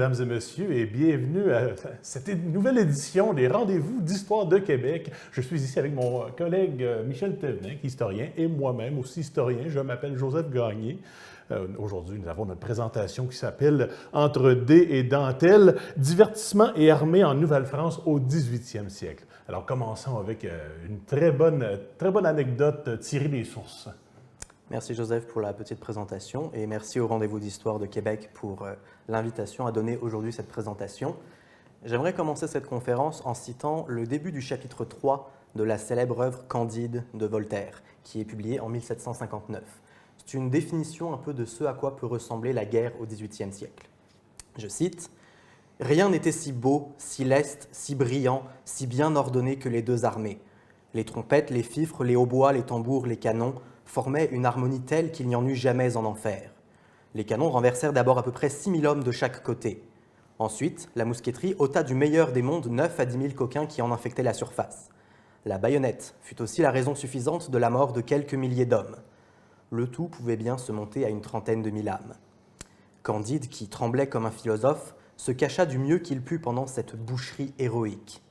mesdames et messieurs, et bienvenue à cette nouvelle édition des Rendez-vous d'Histoire de Québec. Je suis ici avec mon collègue Michel Thévenin, historien, et moi-même aussi historien. Je m'appelle Joseph Gagné. Aujourd'hui, nous avons notre présentation qui s'appelle « Entre dés et dentelles, divertissement et armée en Nouvelle-France au 18e siècle ». Alors, commençons avec une très bonne anecdote tirée des sources. Merci Joseph pour la petite présentation et merci au Rendez-vous d'Histoire de Québec pour l'invitation à donner aujourd'hui cette présentation. J'aimerais commencer cette conférence en citant le début du chapitre 3 de la célèbre œuvre Candide de Voltaire, qui est publiée en 1759. C'est une définition un peu de ce à quoi peut ressembler la guerre au XVIIIe siècle. Je cite « Rien n'était si beau, si leste, si brillant, si bien ordonné que les deux armées. Les trompettes, les fifres, les hautbois, les tambours, les canons formaient une harmonie telle qu'il n'y en eut jamais en enfer. Les canons renversèrent d'abord à peu près 6 000 hommes de chaque côté. Ensuite, la mousqueterie ôta du meilleur des mondes 9 à 10 000 coquins qui en infectaient la surface. La baïonnette fut aussi la raison suffisante de la mort de quelques milliers d'hommes. Le tout pouvait bien se monter à une trentaine de mille âmes. Candide, qui tremblait comme un philosophe, se cacha du mieux qu'il put pendant cette boucherie héroïque.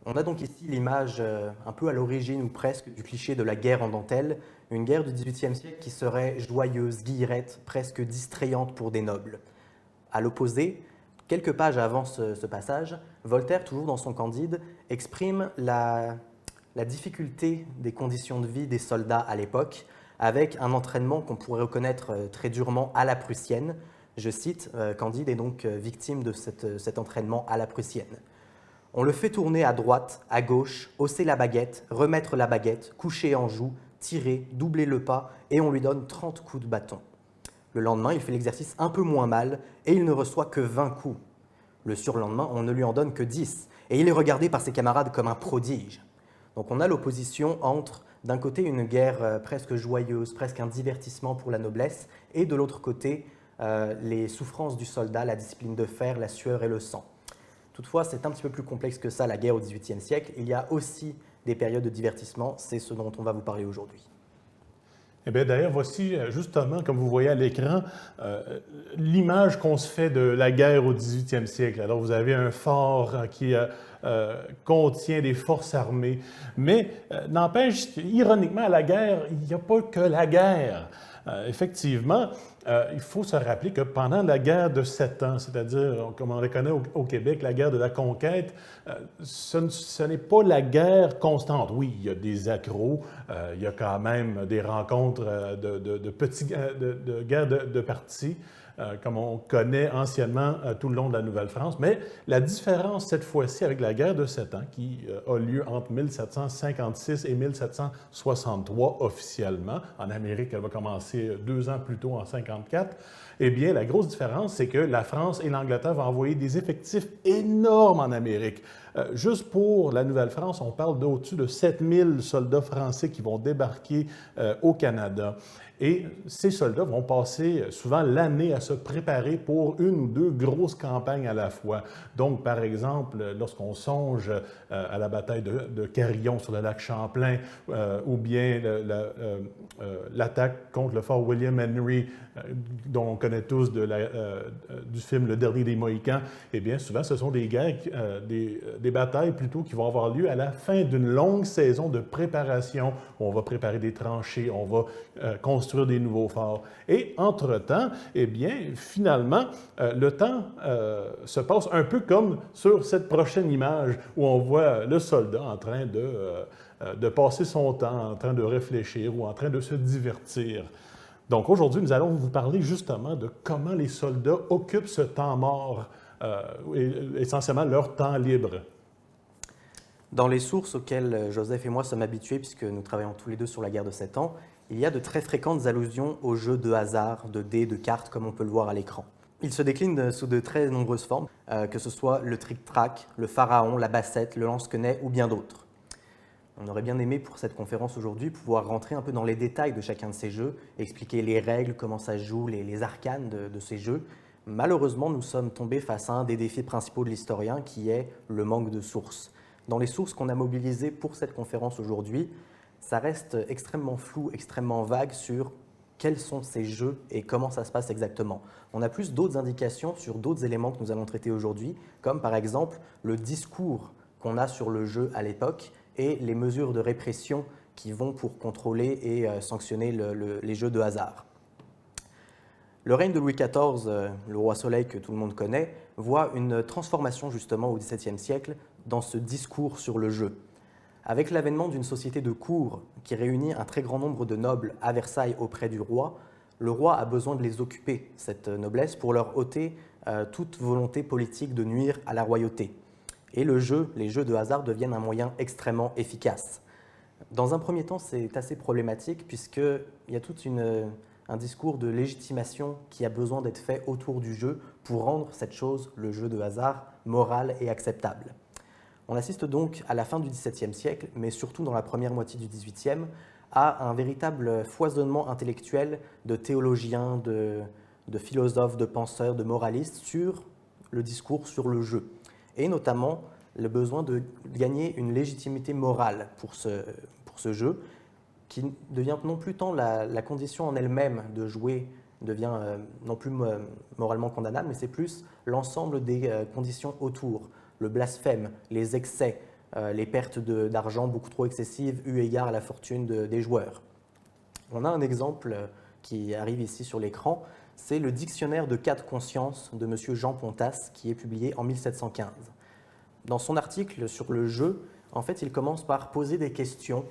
On a donc ici l'image un peu à l'origine ou presque du cliché de la guerre en dentelle, une guerre du XVIIIe siècle qui serait joyeuse, guillerette, presque distrayante pour des nobles. À l'opposé, quelques pages avant ce passage, Voltaire, toujours dans son Candide, exprime la difficulté des conditions de vie des soldats à l'époque, avec un entraînement qu'on pourrait reconnaître très durement à la prussienne. Je cite, Candide est donc victime de cet entraînement à la prussienne. On le fait tourner à droite, à gauche, hausser la baguette, remettre la baguette, coucher en joue, tirer, doubler le pas, et on lui donne 30 coups de bâton. Le lendemain, il fait l'exercice un peu moins mal, et il ne reçoit que 20 coups. Le surlendemain, on ne lui en donne que 10, et il est regardé par ses camarades comme un prodige. Donc on a l'opposition entre, d'un côté, une guerre presque joyeuse, presque un divertissement pour la noblesse, et de l'autre côté, les souffrances du soldat, la discipline de fer, la sueur et le sang. Toutefois, c'est un petit peu plus complexe que ça, la guerre au XVIIIe siècle. Il y a aussi des périodes de divertissement, c'est ce dont on va vous parler aujourd'hui. Eh bien, d'ailleurs, voici justement, comme vous voyez à l'écran, l'image qu'on se fait de la guerre au XVIIIe siècle. Alors, vous avez un fort qui contient des forces armées, mais n'empêche, ironiquement, à la guerre, il n'y a pas que la guerre. Effectivement, il faut se rappeler que pendant la guerre de 7 ans, c'est-à-dire, comme on le connaît au Québec, la guerre de la conquête, ce n'est pas la guerre constante. Oui, il y a des accros, il y a quand même des rencontres de guerres de partis, comme on connaît anciennement tout le long de la Nouvelle-France. Mais la différence cette fois-ci avec la guerre de 7 ans, qui a lieu entre 1756 et 1763 officiellement, en Amérique, elle va commencer 2 ans plus tôt, en 54, eh bien, la grosse différence, c'est que la France et l'Angleterre vont envoyer des effectifs énormes en Amérique. Juste pour la Nouvelle-France, on parle d'au-dessus de 7000 soldats français qui vont débarquer au Canada. Et ces soldats vont passer souvent l'année à se préparer pour une ou deux grosses campagnes à la fois. Donc, par exemple, lorsqu'on songe à la bataille de Carillon sur le lac Champlain, ou bien l'attaque contre le fort William Henry, dont on connaît tous du film Le Dernier des Mohicans, eh bien, souvent, ce sont des guerres, des batailles plutôt qui vont avoir lieu à la fin d'une longue saison de préparation. On va préparer des tranchées, on va construire des nouveaux forts. Et entre-temps, eh bien, finalement, le temps se passe un peu comme sur cette prochaine image où on voit le soldat en train de passer son temps, en train de réfléchir ou en train de se divertir. Donc aujourd'hui, nous allons vous parler justement de comment les soldats occupent ce temps mort, essentiellement leur temps libre. Dans les sources auxquelles Joseph et moi sommes habitués, puisque nous travaillons tous les deux sur la guerre de 7 ans, il y a de très fréquentes allusions aux jeux de hasard, de dés, de cartes, comme on peut le voir à l'écran. Ils se déclinent sous de très nombreuses formes, que ce soit le tric-trac, le pharaon, la bassette, le lance-quenet ou bien d'autres. On aurait bien aimé pour cette conférence aujourd'hui pouvoir rentrer un peu dans les détails de chacun de ces jeux, expliquer les règles, comment ça se joue, les arcanes de ces jeux. Malheureusement, nous sommes tombés face à un des défis principaux de l'historien qui est le manque de sources. Dans les sources qu'on a mobilisées pour cette conférence aujourd'hui, ça reste extrêmement flou, extrêmement vague sur quels sont ces jeux et comment ça se passe exactement. On a plus d'autres indications sur d'autres éléments que nous allons traiter aujourd'hui, comme par exemple le discours qu'on a sur le jeu à l'époque et les mesures de répression qui vont pour contrôler et sanctionner les jeux de hasard. Le règne de Louis XIV, le roi Soleil que tout le monde connaît, voit une transformation justement au XVIIe siècle dans ce discours sur le jeu. Avec l'avènement d'une société de cour qui réunit un très grand nombre de nobles à Versailles auprès du roi, le roi a besoin de les occuper, cette noblesse, pour leur ôter toute volonté politique de nuire à la royauté. Et les jeux de hasard deviennent un moyen extrêmement efficace. Dans un premier temps, c'est assez problématique puisqu'il y a tout un discours de légitimation qui a besoin d'être fait autour du jeu pour rendre cette chose, le jeu de hasard, morale et acceptable. On assiste donc à la fin du XVIIe siècle, mais surtout dans la première moitié du XVIIIe, à un véritable foisonnement intellectuel de théologiens, de philosophes, de penseurs, de moralistes sur le discours sur le jeu, et notamment le besoin de gagner une légitimité morale pour ce jeu, qui devient non plus tant la condition en elle-même de jouer devient non plus moralement condamnable, mais c'est plus l'ensemble des conditions autour, le blasphème, les excès, les pertes d'argent beaucoup trop excessives eu égard à la fortune des joueurs. On a un exemple qui arrive ici sur l'écran, c'est le dictionnaire de cas de conscience de M. Jean Pontas qui est publié en 1715. Dans son article sur le jeu, en fait, il commence par poser des questions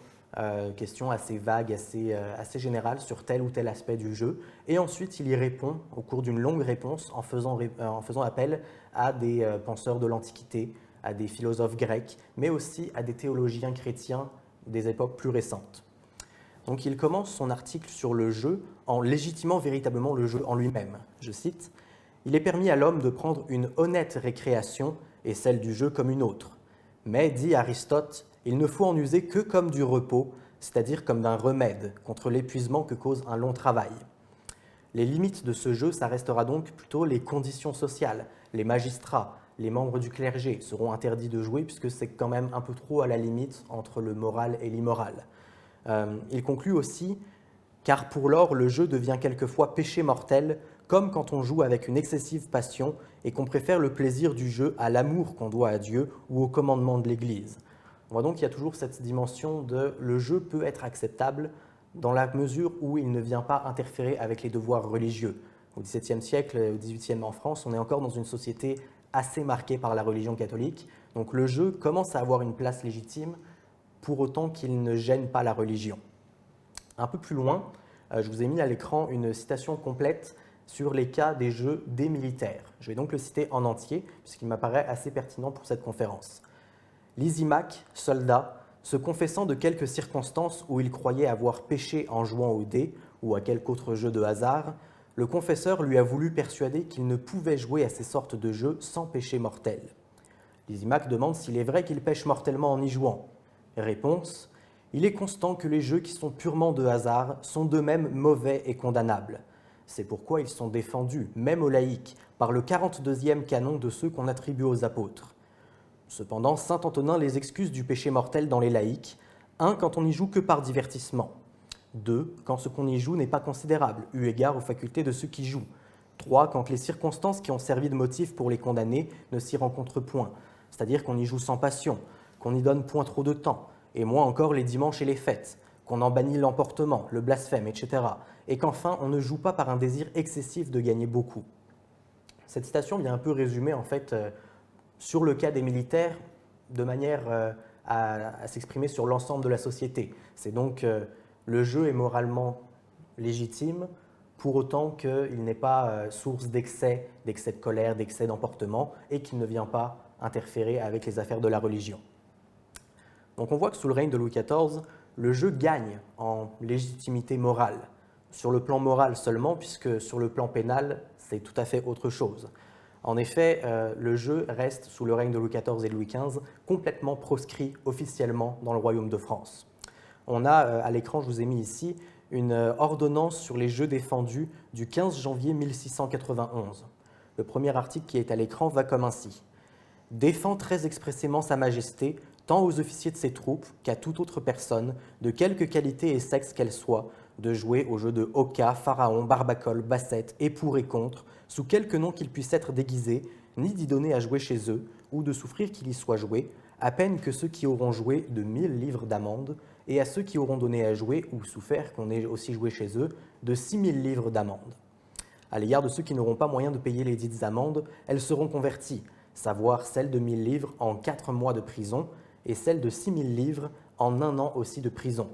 assez vagues, assez générales sur tel ou tel aspect du jeu, et ensuite il y répond au cours d'une longue réponse en faisant appel à des penseurs de l'Antiquité, à des philosophes grecs, mais aussi à des théologiens chrétiens des époques plus récentes. Donc il commence son article sur le jeu en légitimant véritablement le jeu en lui-même. Je cite, « Il est permis à l'homme de prendre une honnête récréation et celle du jeu comme une autre. Mais, dit Aristote, il ne faut en user que comme du repos, c'est-à-dire comme d'un remède contre l'épuisement que cause un long travail. Les limites de ce jeu, ça restera donc plutôt les conditions sociales. Les magistrats, les membres du clergé seront interdits de jouer puisque c'est quand même un peu trop à la limite entre le moral et l'immoral. Il conclut aussi « Car pour l'or, le jeu devient quelquefois péché mortel, comme quand on joue avec une excessive passion et qu'on préfère le plaisir du jeu à l'amour qu'on doit à Dieu ou au commandement de l'Église. » On voit donc qu'il y a toujours cette dimension de « le jeu peut être acceptable dans la mesure où il ne vient pas interférer avec les devoirs religieux. » Au XVIIe siècle, au XVIIIe en France, on est encore dans une société assez marquée par la religion catholique. Donc le jeu commence à avoir une place légitime pour autant qu'il ne gêne pas la religion. Un peu plus loin, je vous ai mis à l'écran une citation complète sur les cas des jeux des militaires. Je vais donc le citer en entier, puisqu'il m'apparaît assez pertinent pour cette conférence. Lysimaque, soldat, se confessant de quelques circonstances où il croyait avoir péché en jouant au dé ou à quelque autre jeu de hasard, le confesseur lui a voulu persuader qu'il ne pouvait jouer à ces sortes de jeux sans péché mortel. Lysimaque demande s'il est vrai qu'il pêche mortellement en y jouant. Réponse, il est constant que les jeux qui sont purement de hasard sont d'eux-mêmes mauvais et condamnables. C'est pourquoi ils sont défendus, même aux laïcs, par le 42e canon de ceux qu'on attribue aux apôtres. Cependant, saint Antonin les excuse du péché mortel dans les laïcs, 1. Quand on n'y joue que par divertissement, 2. Quand ce qu'on y joue n'est pas considérable, eu égard aux facultés de ceux qui jouent, 3. Quand les circonstances qui ont servi de motif pour les condamner ne s'y rencontrent point, c'est-à-dire qu'on y joue sans passion, qu'on n'y donne point trop de temps, et moins encore les dimanches et les fêtes, qu'on en bannit l'emportement, le blasphème, etc., et qu'enfin on ne joue pas par un désir excessif de gagner beaucoup. Cette citation vient un peu résumer en fait sur le cas des militaires de manière à s'exprimer sur l'ensemble de la société. C'est donc le jeu est moralement légitime pour autant qu'il n'est pas source d'excès de colère, d'excès d'emportement et qu'il ne vient pas interférer avec les affaires de la religion. Donc on voit que sous le règne de Louis XIV, le jeu gagne en légitimité morale. Sur le plan moral seulement, puisque sur le plan pénal, c'est tout à fait autre chose. En effet, le jeu reste, sous le règne de Louis XIV et de Louis XV, complètement proscrit officiellement dans le royaume de France. On a, à l'écran, je vous ai mis ici, une ordonnance sur les jeux défendus du 15 janvier 1691. Le premier article qui est à l'écran va comme ainsi. « Défend très expressément Sa Majesté, tant aux officiers de ses troupes qu'à toute autre personne, de quelque qualité et sexe qu'elle soit, de jouer aux jeux de Oka, Pharaon, Barbacole, Bassette et pour et contre, sous quelque nom qu'ils puissent être déguisés, ni d'y donner à jouer chez eux, ou de souffrir qu'il y soit joué, à peine que ceux qui auront joué de 1000 livres d'amende, et à ceux qui auront donné à jouer ou souffert qu'on ait aussi joué chez eux, de 6000 livres d'amende. À l'égard de ceux qui n'auront pas moyen de payer les dites amendes, elles seront converties, savoir celle de 1000 livres en 4 mois de prison et celle de 6000 livres en 1 an aussi de prison.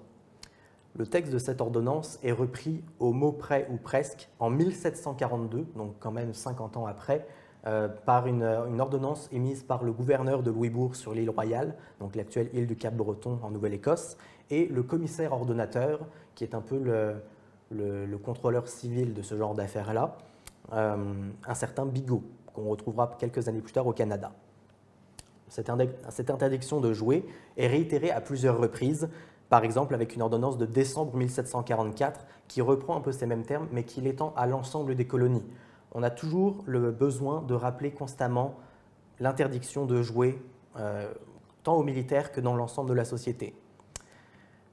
Le texte de cette ordonnance est repris au mot près ou presque en 1742, donc quand même 50 ans après, par une ordonnance émise par le gouverneur de Louisbourg sur l'île Royale, donc l'actuelle île du Cap-Breton en Nouvelle-Écosse, et le commissaire ordonnateur, qui est un peu le contrôleur civil de ce genre d'affaires-là, un certain Bigot, qu'on retrouvera quelques années plus tard au Canada. Cette interdiction de jouer est réitérée à plusieurs reprises, par exemple avec une ordonnance de décembre 1744 qui reprend un peu ces mêmes termes, mais qui l'étend à l'ensemble des colonies. On a toujours le besoin de rappeler constamment l'interdiction de jouer, tant aux militaires que dans l'ensemble de la société.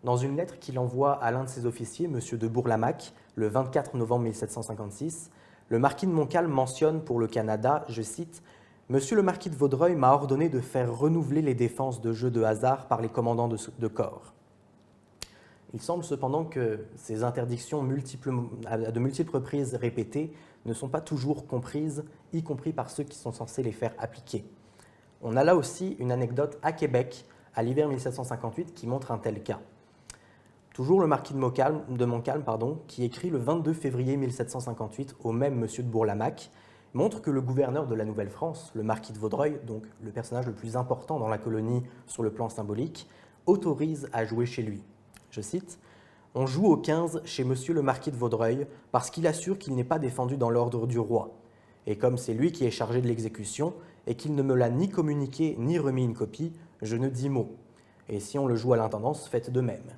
Dans une lettre qu'il envoie à l'un de ses officiers, M. de Bourlamaque, le 24 novembre 1756, le marquis de Montcalm mentionne pour le Canada, je cite, « Monsieur le marquis de Vaudreuil m'a ordonné de faire renouveler les défenses de jeux de hasard par les commandants de corps. » Il semble cependant que ces interdictions à de multiples reprises répétées ne sont pas toujours comprises, y compris par ceux qui sont censés les faire appliquer. On a là aussi une anecdote à Québec, à l'hiver 1758, qui montre un tel cas. Toujours le marquis de Montcalm, qui écrit le 22 février 1758 au même monsieur de Bourlamaque, montre que le gouverneur de la Nouvelle-France, le marquis de Vaudreuil, donc le personnage le plus important dans la colonie sur le plan symbolique, autorise à jouer chez lui. Je cite, « On joue au 15 chez monsieur le marquis de Vaudreuil parce qu'il assure qu'il n'est pas défendu dans l'ordre du roi. Et comme c'est lui qui est chargé de l'exécution et qu'il ne me l'a ni communiqué ni remis une copie, je ne dis mot. Et si on le joue à l'intendance, faites de même. »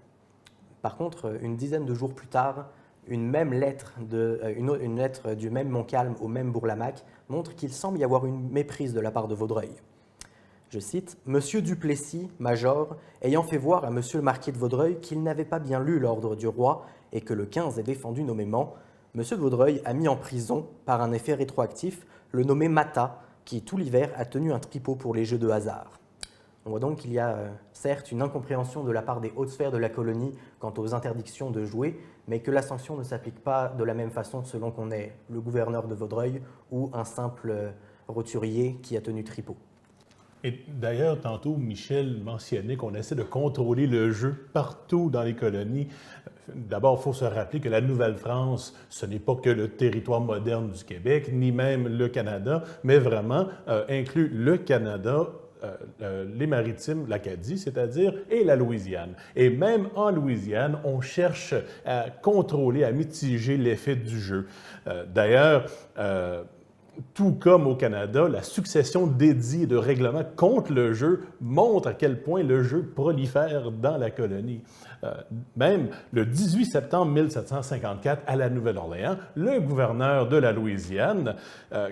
Par contre, une dizaine de jours plus tard, une lettre du même Montcalm au même Bourlamaque montre qu'il semble y avoir une méprise de la part de Vaudreuil. Je cite, « Monsieur Duplessis, major, ayant fait voir à monsieur le marquis de Vaudreuil qu'il n'avait pas bien lu l'ordre du roi et que le 15 est défendu nommément, monsieur de Vaudreuil a mis en prison, par un effet rétroactif, le nommé Mata, qui tout l'hiver a tenu un tripot pour les jeux de hasard. » On voit donc qu'il y a certes une incompréhension de la part des hautes sphères de la colonie quant aux interdictions de jouer, mais que la sanction ne s'applique pas de la même façon selon qu'on est le gouverneur de Vaudreuil ou un simple roturier qui a tenu tripot. Et d'ailleurs, tantôt, Michel mentionnait qu'on essaie de contrôler le jeu partout dans les colonies. D'abord, il faut se rappeler que la Nouvelle-France, ce n'est pas que le territoire moderne du Québec, ni même le Canada, mais vraiment inclut le Canada, les Maritimes, l'Acadie, c'est-à-dire, et la Louisiane. Et même en Louisiane, on cherche à contrôler, à mitiger l'effet du jeu. D'ailleurs, tout comme au Canada, la succession d'édits et de règlements contre le jeu montre à quel point le jeu prolifère dans la colonie. Même le 18 septembre 1754, à la Nouvelle-Orléans, le gouverneur de la Louisiane,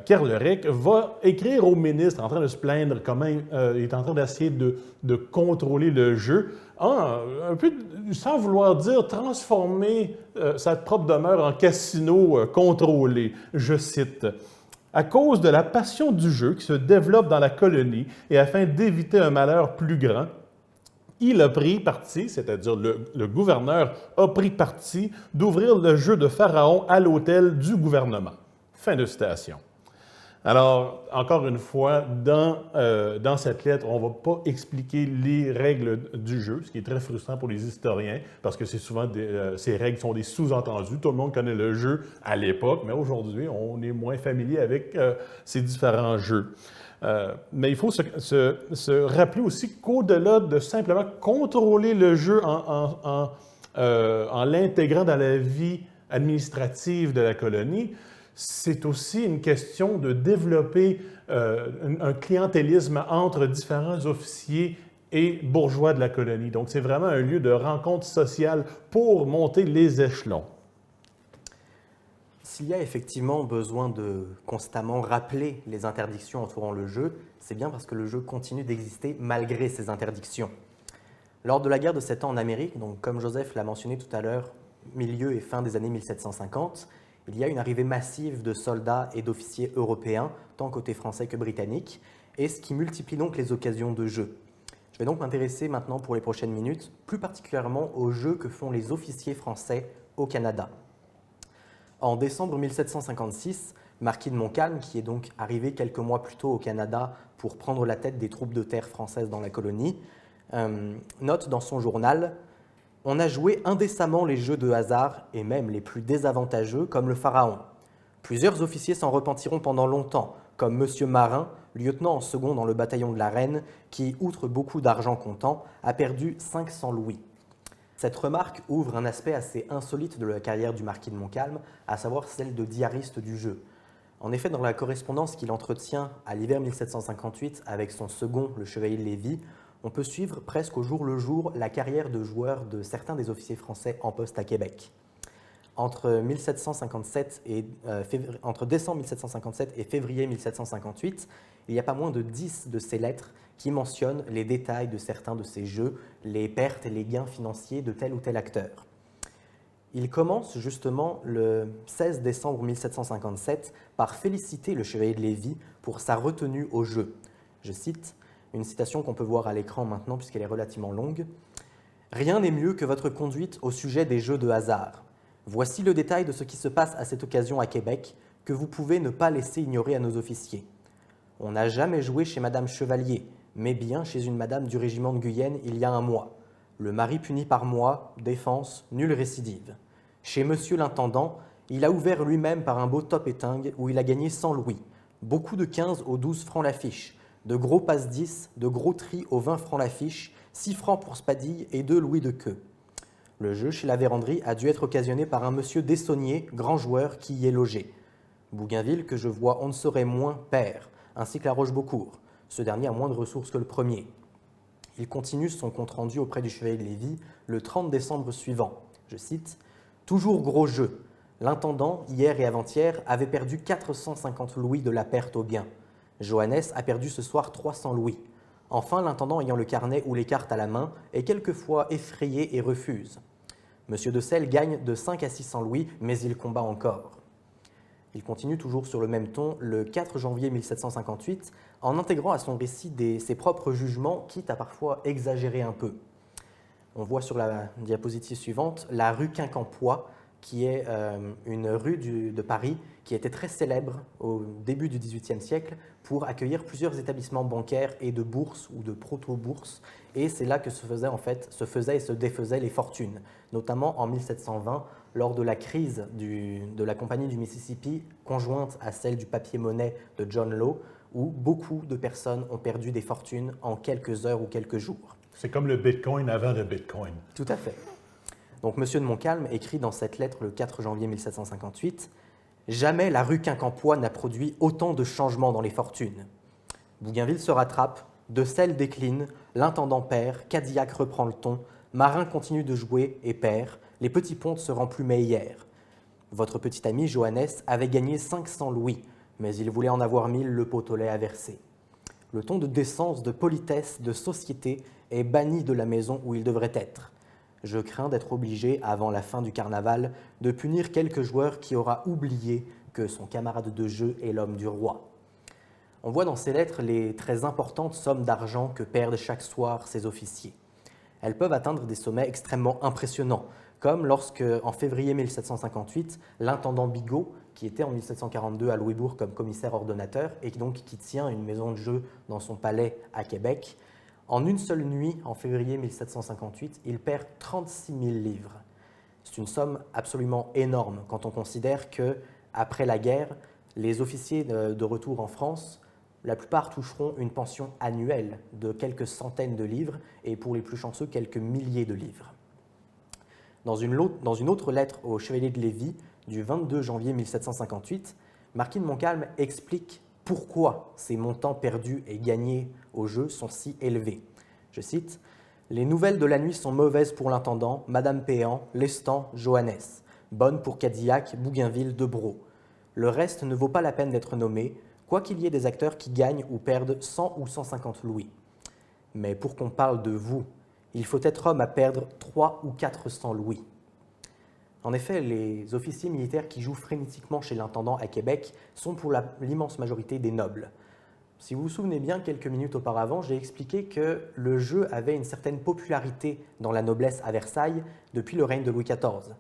Kerlerick, va écrire au ministre en train de se plaindre comment il est en train d'essayer de contrôler le jeu, un peu, sans vouloir dire, transformer sa propre demeure en casino contrôlé. Je cite. À cause de la passion du jeu qui se développe dans la colonie et afin d'éviter un malheur plus grand, il a pris parti, c'est-à-dire le gouverneur a pris parti d'ouvrir le jeu de Pharaon à l'hôtel du gouvernement. Fin de citation. Alors, encore une fois, dans cette lettre, on ne va pas expliquer les règles du jeu, ce qui est très frustrant pour les historiens, parce que c'est souvent ces règles sont des sous-entendus. Tout le monde connaît le jeu à l'époque, mais aujourd'hui, on est moins familier avec ces différents jeux. Mais il faut se rappeler aussi qu'au-delà de simplement contrôler le jeu en l'intégrant dans la vie administrative de la colonie, c'est aussi une question de développer un clientélisme entre différents officiers et bourgeois de la colonie. Donc, c'est vraiment un lieu de rencontre sociale pour monter les échelons. S'il y a effectivement besoin de constamment rappeler les interdictions entourant le jeu, c'est bien parce que le jeu continue d'exister malgré ces interdictions. Lors de la guerre de 7 ans en Amérique, donc comme Joseph l'a mentionné tout à l'heure, milieu et fin des années 1750, il y a une arrivée massive de soldats et d'officiers européens, tant côté français que britannique, et ce qui multiplie donc les occasions de jeu. Je vais donc m'intéresser maintenant pour les prochaines minutes, plus particulièrement aux jeux que font les officiers français au Canada. En décembre 1756, Marquis de Montcalm, qui est donc arrivé quelques mois plus tôt au Canada pour prendre la tête des troupes de terre françaises dans la colonie, note dans son journal « On a joué indécemment les jeux de hasard, et même les plus désavantageux, comme le Pharaon. Plusieurs officiers s'en repentiront pendant longtemps, comme M. Marin, lieutenant en second dans le bataillon de la Reine, qui, outre beaucoup d'argent comptant, a perdu 500 louis. » Cette remarque ouvre un aspect assez insolite de la carrière du marquis de Montcalm, à savoir celle de diariste du jeu. En effet, dans la correspondance qu'il entretient à l'hiver 1758 avec son second, le chevalier de Lévis, on peut suivre presque au jour le jour la carrière de joueur de certains des officiers français en poste à Québec. Entre décembre 1757 et février 1758, il n'y a pas moins de 10 de ces lettres qui mentionnent les détails de certains de ces jeux, les pertes et les gains financiers de tel ou tel acteur. Il commence justement le 16 décembre 1757 par féliciter le chevalier de Lévis pour sa retenue au jeu. Je cite une citation qu'on peut voir à l'écran maintenant puisqu'elle est relativement longue. « Rien n'est mieux que votre conduite au sujet des jeux de hasard. Voici le détail de ce qui se passe à cette occasion à Québec, que vous pouvez ne pas laisser ignorer à nos officiers. On n'a jamais joué chez Madame Chevalier, mais bien chez une Madame du régiment de Guyenne il y a un mois. Le mari puni par mois, défense, nulle récidive. Chez Monsieur l'Intendant, il a ouvert lui-même par un beau top-étingue où il a gagné 100 louis, beaucoup de 15 aux 12 francs la fiche, de gros passe-10, de gros tris aux 20 francs la fiche, 6 francs pour spadille et 2 louis de queue. Le jeu chez la Vérandrie a dû être occasionné par un monsieur Dessonnier, grand joueur, qui y est logé. Bougainville, que je vois on ne saurait moins, perd, ainsi que la Rochebeaucourt. Ce dernier a moins de ressources que le premier. Il continue son compte-rendu auprès du chevalier de Lévis le 30 décembre suivant. Je cite « Toujours gros jeu. L'intendant, hier et avant-hier, avait perdu 450 louis de la perte au gain. Johannes a perdu ce soir 300 louis. Enfin, l'intendant ayant le carnet ou les cartes à la main est quelquefois effrayé et refuse. Monsieur de Selle gagne de 5 à 600 louis, mais il combat encore. » Il continue toujours sur le même ton le 4 janvier 1758 en intégrant à son récit ses propres jugements, quitte à parfois exagérer un peu. On voit sur la diapositive suivante la rue Quincampoix, qui est une rue de Paris qui était très célèbre au début du XVIIIe siècle pour accueillir plusieurs établissements bancaires et de bourses ou de proto-bourses. Et c'est là que se faisaient et se défaisaient les fortunes, notamment en 1720, lors de la crise de la compagnie du Mississippi, conjointe à celle du papier-monnaie de John Law, où beaucoup de personnes ont perdu des fortunes en quelques heures ou quelques jours. C'est comme le Bitcoin avant le Bitcoin. Tout à fait. Donc, M. de Montcalm écrit dans cette lettre le 4 janvier 1758 « Jamais la rue Quincampoix n'a produit autant de changements dans les fortunes. Bougainville se rattrape, de Selle décline, l'intendant perd, Cadillac reprend le ton, Marin continue de jouer et perd, les petits pontes se rend plus meilleurs. Votre petit ami Johannes avait gagné 500 louis, mais il voulait en avoir 1000 le pot au lait à verser. Le ton de décence, de politesse, de société est banni de la maison où il devrait être. Je crains d'être obligé, avant la fin du carnaval, de punir quelque joueur qui aura oublié que son camarade de jeu est l'homme du roi. » On voit dans ces lettres les très importantes sommes d'argent que perdent chaque soir ces officiers. Elles peuvent atteindre des sommets extrêmement impressionnants, comme lorsque, en février 1758, l'intendant Bigot, qui était en 1742 à Louisbourg comme commissaire ordonnateur et qui tient une maison de jeu dans son palais à Québec, en une seule nuit, en février 1758, il perd 36 000 livres. C'est une somme absolument énorme quand on considère qu'après la guerre, les officiers de retour en France, la plupart toucheront une pension annuelle de quelques centaines de livres et pour les plus chanceux, quelques milliers de livres. Dans une autre lettre au chevalier de Lévis du 22 janvier 1758, Marquis de Montcalm explique pourquoi ces montants perdus et gagnés au jeu sont si élevés. Je cite « Les nouvelles de la nuit sont mauvaises pour l'intendant, Madame Péan, Lestan, Johannes, bonnes pour Cadillac, Bougainville, Debrau. Le reste ne vaut pas la peine d'être nommé, quoiqu'il y ait des acteurs qui gagnent ou perdent 100 ou 150 louis. Mais pour qu'on parle de vous, il faut être homme à perdre 3 ou 400 louis. » En effet, les officiers militaires qui jouent frénétiquement chez l'intendant à Québec sont pour l'immense majorité des nobles. Si vous vous souvenez bien, quelques minutes auparavant, j'ai expliqué que le jeu avait une certaine popularité dans la noblesse à Versailles depuis le règne de Louis XIV.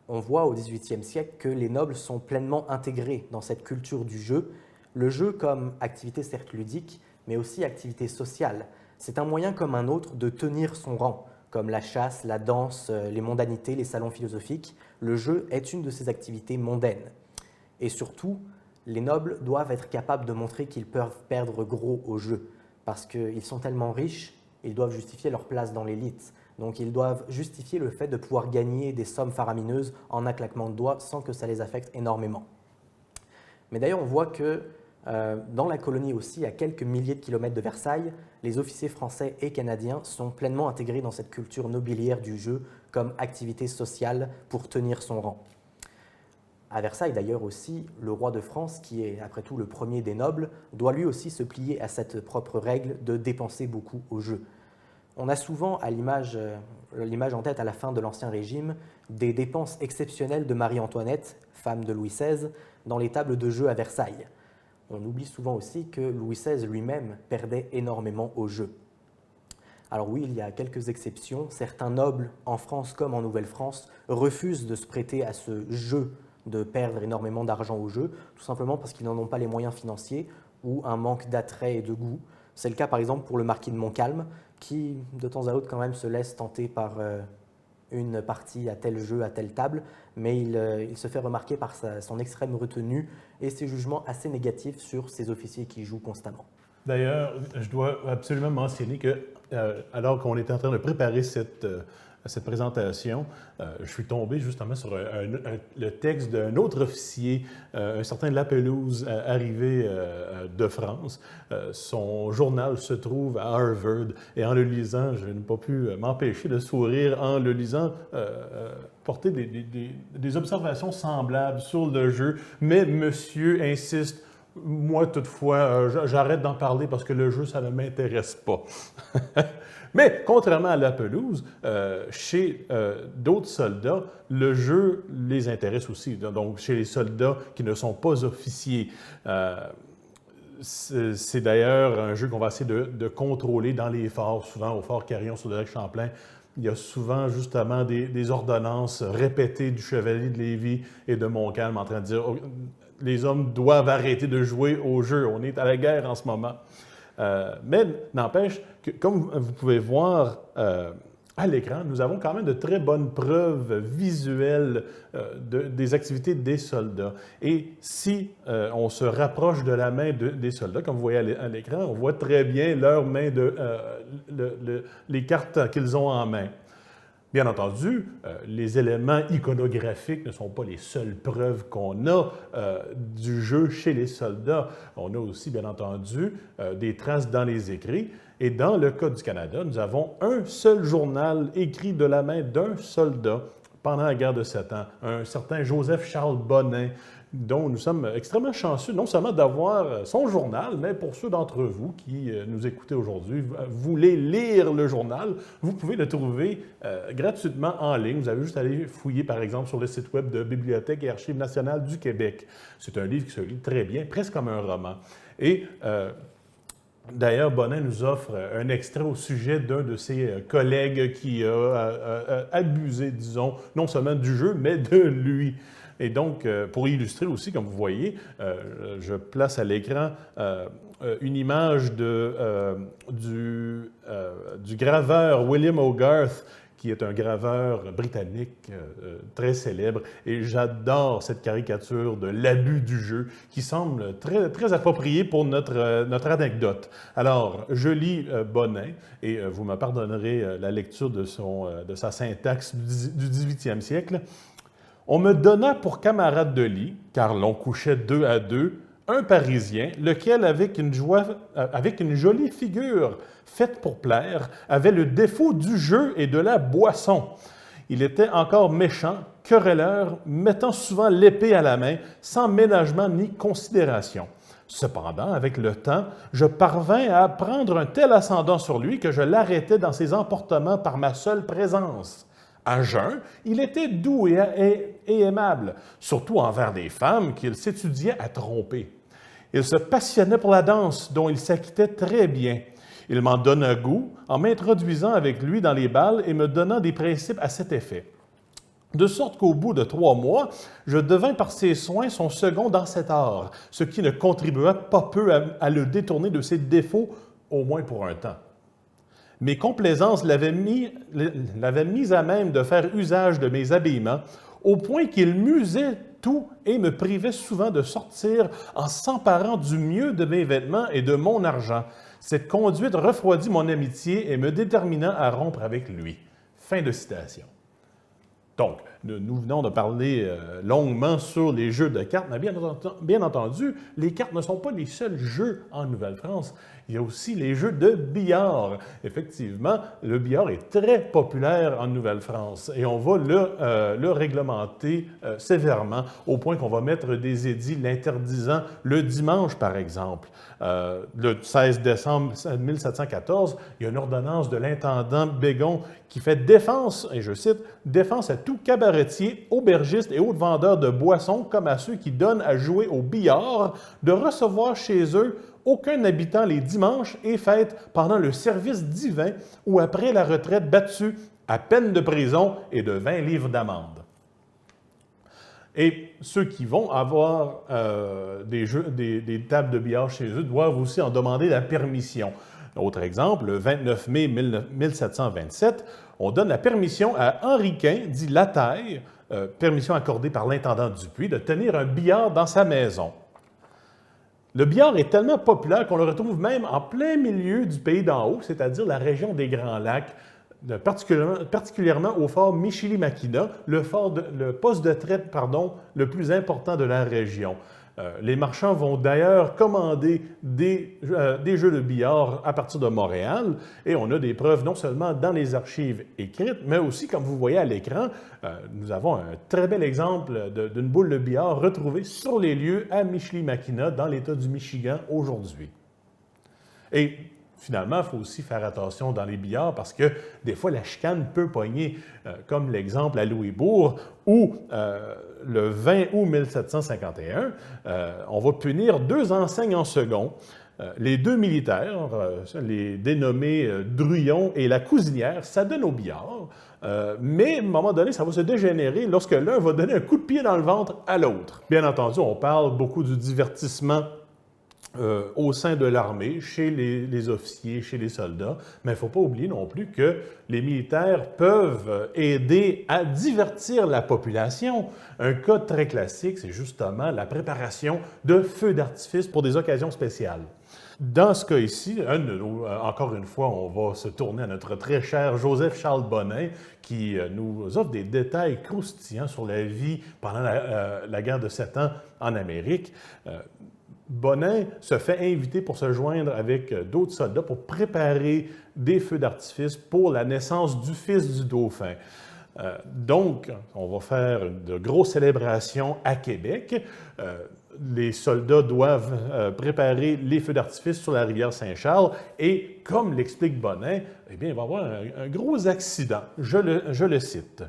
On voit au XVIIIe siècle que les nobles sont pleinement intégrés dans cette culture du jeu, le jeu comme activité certes ludique, mais aussi activité sociale. C'est un moyen comme un autre de tenir son rang, comme la chasse, la danse, les mondanités, les salons philosophiques. Le jeu est une de ces activités mondaines. Et surtout, les nobles doivent être capables de montrer qu'ils peuvent perdre gros au jeu, parce qu'ils sont tellement riches, ils doivent justifier leur place dans l'élite. Donc ils doivent justifier le fait de pouvoir gagner des sommes faramineuses en un claquement de doigts sans que ça les affecte énormément. Mais d'ailleurs, on voit que dans la colonie aussi, à quelques milliers de kilomètres de Versailles, les officiers français et canadiens sont pleinement intégrés dans cette culture nobiliaire du jeu comme activité sociale pour tenir son rang. À Versailles d'ailleurs aussi, le roi de France, qui est après tout le premier des nobles, doit lui aussi se plier à cette propre règle de dépenser beaucoup au jeu. On a souvent à l'image en tête à la fin de l'Ancien Régime des dépenses exceptionnelles de Marie-Antoinette, femme de Louis XVI, dans les tables de jeu à Versailles. On oublie souvent aussi que Louis XVI lui-même perdait énormément au jeu. Alors oui, il y a quelques exceptions. Certains nobles, en France comme en Nouvelle-France, refusent de se prêter à ce jeu de perdre énormément d'argent au jeu, tout simplement parce qu'ils n'en ont pas les moyens financiers ou un manque d'attrait et de goût. C'est le cas par exemple pour le marquis de Montcalm, qui de temps à autre quand même se laisse tenter par une partie à tel jeu, à telle table, mais il se fait remarquer par son extrême retenue et ses jugements assez négatifs sur ses officiers qui jouent constamment. D'ailleurs, je dois absolument mentionner que, alors qu'on était en train de préparer cette présentation, je suis tombé justement sur le texte d'un autre officier, un certain Lapelouse, arrivé de France. Son journal se trouve à Harvard et en le lisant, je n'ai pas pu m'empêcher de sourire en le lisant, porter des observations semblables sur le jeu, mais monsieur insiste. Moi, toutefois, j'arrête d'en parler parce que le jeu, ça ne m'intéresse pas. Mais, contrairement à la pelouse, chez d'autres soldats, le jeu les intéresse aussi. Donc, chez les soldats qui ne sont pas officiers, c'est d'ailleurs un jeu qu'on va essayer de contrôler dans les forts, souvent au fort Carillon sur le lac Champlain. Il y a souvent justement des ordonnances répétées du chevalier de Lévis et de Montcalm en train de dire les hommes doivent arrêter de jouer au jeu. On est à la guerre en ce moment. Mais n'empêche que, comme vous pouvez voir à l'écran, nous avons quand même de très bonnes preuves visuelles des activités des soldats. Et si on se rapproche de la main des soldats, comme vous voyez à l'écran, on voit très bien leurs mains, les cartes qu'ils ont en main. Bien entendu, les éléments iconographiques ne sont pas les seules preuves qu'on a du jeu chez les soldats. On a aussi, bien entendu, des traces dans les écrits. Et dans le cas du Canada, nous avons un seul journal écrit de la main d'un soldat pendant la guerre de 7 ans, un certain Joseph-Charles Bonnin, dont nous sommes extrêmement chanceux, non seulement d'avoir son journal, mais pour ceux d'entre vous qui nous écoutez aujourd'hui, voulez lire le journal, vous pouvez le trouver gratuitement en ligne. Vous avez juste à aller fouiller, par exemple, sur le site web de Bibliothèque et Archives nationales du Québec. C'est un livre qui se lit très bien, presque comme un roman. Et d'ailleurs, Bonnin nous offre un extrait au sujet d'un de ses collègues qui a abusé, disons, non seulement du jeu, mais de lui. Et donc, pour illustrer aussi, comme vous voyez, je place à l'écran une image du graveur William Hogarth, qui est un graveur britannique très célèbre. Et j'adore cette caricature de l'abus du jeu qui semble très, très appropriée pour notre anecdote. Alors, je lis Bonnin et vous me pardonnerez la lecture de sa syntaxe du 18e siècle. On me donna pour camarade de lit, car l'on couchait 2 à 2, un Parisien, lequel, avec une jolie figure faite pour plaire, avait le défaut du jeu et de la boisson. Il était encore méchant, querelleur, mettant souvent l'épée à la main, sans ménagement ni considération. Cependant, avec le temps, je parvins à prendre un tel ascendant sur lui que je l'arrêtais dans ses emportements par ma seule présence. À jeun, il était doux et aimable, surtout envers des femmes qu'il s'étudiait à tromper. Il se passionnait pour la danse, dont il s'acquittait très bien. Il m'en donna goût en m'introduisant avec lui dans les bals et me donnant des principes à cet effet. De sorte qu'au bout de 3 mois, je devins par ses soins son second dans cet art, ce qui ne contribua pas peu à le détourner de ses défauts, au moins pour un temps. Mes complaisances l'avaient mis à même de faire usage de mes habillements, au point qu'il m'usait tout et me privait souvent de sortir en s'emparant du mieux de mes vêtements et de mon argent. Cette conduite refroidit mon amitié et me détermina à rompre avec lui. » Fin de citation. Donc, nous venons de parler longuement sur les jeux de cartes, mais bien entendu, les cartes ne sont pas les seuls jeux en Nouvelle-France. Il y a aussi les jeux de billard. Effectivement, le billard est très populaire en Nouvelle-France et on va le réglementer sévèrement, au point qu'on va mettre des édits l'interdisant le dimanche, par exemple. Le 16 décembre 1714, il y a une ordonnance de l'intendant Bégon qui fait défense, et je cite, « défense à tout cabaretier, aubergiste et autres vendeurs de boissons, comme à ceux qui donnent à jouer au billard, de recevoir chez eux aucun habitant les dimanches et fêtes pendant le service divin ou après la retraite battue, à peine de prison et de 20 livres d'amende. » Et ceux qui vont avoir des tables de billard chez eux doivent aussi en demander la permission. Autre exemple, le 29 mai 1727, on donne la permission à Henri Quint, dit Lataille, permission accordée par l'intendant Dupuis, de tenir un billard dans sa maison. Le billard est tellement populaire qu'on le retrouve même en plein milieu du pays d'en haut, c'est-à-dire la région des Grands Lacs, particulièrement au fort Michilimackinac, le poste de traite le plus important de la région. Les marchands vont d'ailleurs commander des jeux de billard à partir de Montréal et on a des preuves non seulement dans les archives écrites, mais aussi, comme vous voyez à l'écran, nous avons un très bel exemple d'une boule de billard retrouvée sur les lieux à Michilimackinac, dans l'État du Michigan aujourd'hui. Et finalement, il faut aussi faire attention dans les billards parce que des fois, la chicane peut pogner, comme l'exemple à Louisbourg, où le 20 août 1751, on va punir 2 enseignes en second. Les 2 militaires, les dénommés Druillon et la Cousinière, ça donne au billard, mais à un moment donné, ça va se dégénérer lorsque l'un va donner un coup de pied dans le ventre à l'autre. Bien entendu, on parle beaucoup du divertissement au sein de l'armée, chez les officiers, chez les soldats, mais il ne faut pas oublier non plus que les militaires peuvent aider à divertir la population. Un cas très classique, c'est justement la préparation de feux d'artifice pour des occasions spéciales. Dans ce cas ici, encore une fois, on va se tourner à notre très cher Joseph-Charles Bonnin, qui nous offre des détails croustillants sur la vie pendant la guerre de 7 ans en Amérique. Bonnin se fait inviter pour se joindre avec d'autres soldats pour préparer des feux d'artifice pour la naissance du fils du dauphin. Donc, on va faire de grosses célébrations à Québec. Les soldats doivent préparer les feux d'artifice sur la rivière Saint-Charles et, comme l'explique Bonnin, eh bien, il va y avoir un gros accident. Je le cite.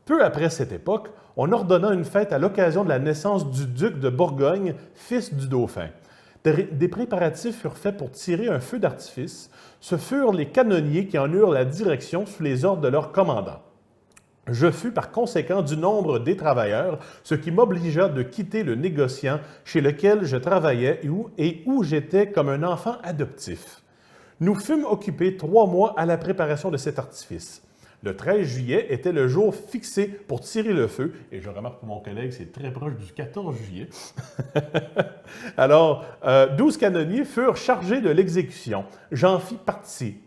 Peu après cette époque, on ordonna une fête à l'occasion de la naissance du duc de Bourgogne, fils du dauphin. Des préparatifs furent faits pour tirer un feu d'artifice. Ce furent les canonniers qui en eurent la direction sous les ordres de leur commandant. Je fus par conséquent du nombre des travailleurs, ce qui m'obligea de quitter le négociant chez lequel je travaillais et où j'étais comme un enfant adoptif. Nous fûmes occupés 3 mois à la préparation de cet artifice. Le 13 juillet était le jour fixé pour tirer le feu, et je remarque pour mon collègue, c'est très proche du 14 juillet. Alors, 12 canonniers furent chargés de l'exécution. J'en fis partie.